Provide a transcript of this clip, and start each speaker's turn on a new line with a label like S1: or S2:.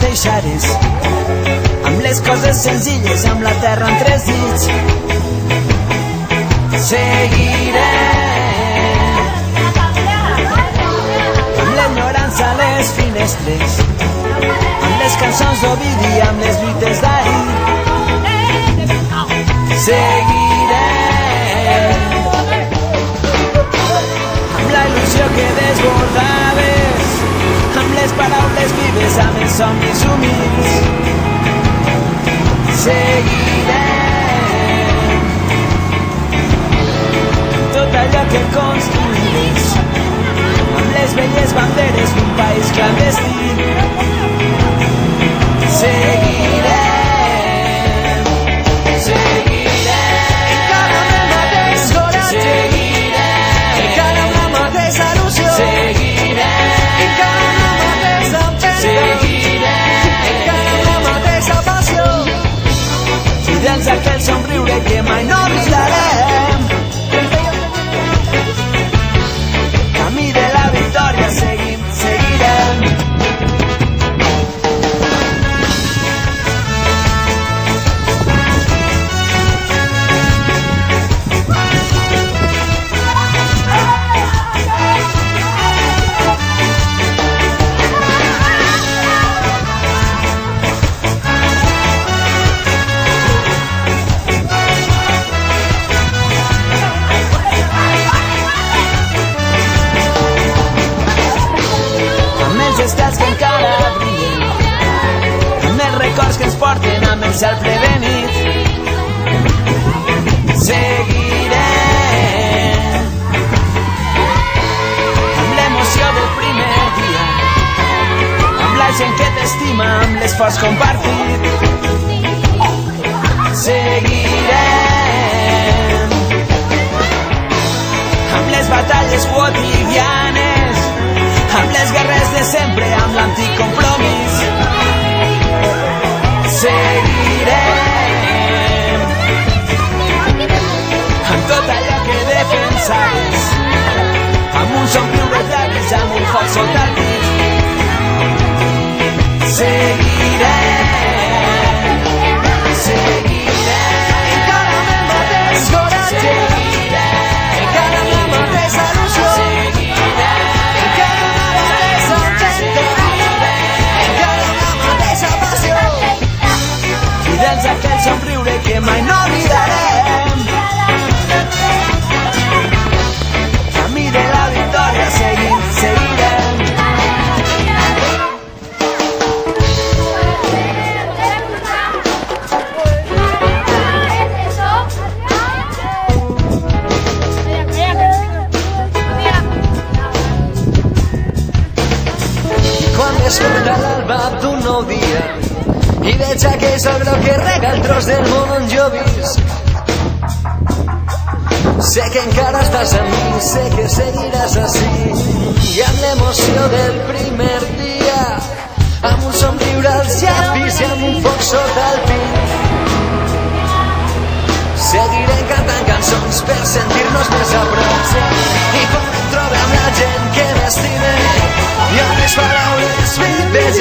S1: deixares, amb les coses senzilles, amb la terra en tres dits. Seguirem amb l'enyorança a les finestres, amb les cançons d'Ovidi, amb les lluites d'ahir. Seguirem amb la il·lusió que desbordaves, amb les paraules vives, amb els somnis humils. Seguirem tot allò que construïs, amb les velles banderes d'un país clandestí. Seguirem, seguirem, encara amb el mateix coratge, seguirem, encara amb la mateixa il·lusió, seguirem, encara amb la mateixa empenta, seguirem, encara amb la mateixa passió, fidels a aquell somriure que mai no oblidarem. Camí de la victòria, seguim, seguirem. Estels que encara brillen, amb els records que ens porten amb el cel prevenit. Seguirem amb l'emoció del primer dia, amb la gent que t'estima, amb l'esforç compartit. Seguirem amb les batalles quotidianes, amb les guerres de sempre, amb l'antic compromís. Seguirem amb tot allò que defensaves, amb un somriure als llavis, amb un foc sota el pit. Seguirem, seguirem, encara amb el mateix coratge, encara amb la mateixa il·lusió, fidels a aquell somriure que mai no oblidarem. Camí de la victòria, seguim, seguirem. I quan desperta l'alba d'un nou dia i veig aquell sol groc que rega el tros del món on jo visc, sé que encara estàs amb mi, sé que seguiràs així, i amb l'emoció del primer dia, amb un somriure als llavis i amb un foc sota el pit, seguirem cantant cançons per sentir-nos més a prop, i quan em trobe amb la gent que m'estime i amb les paraules vives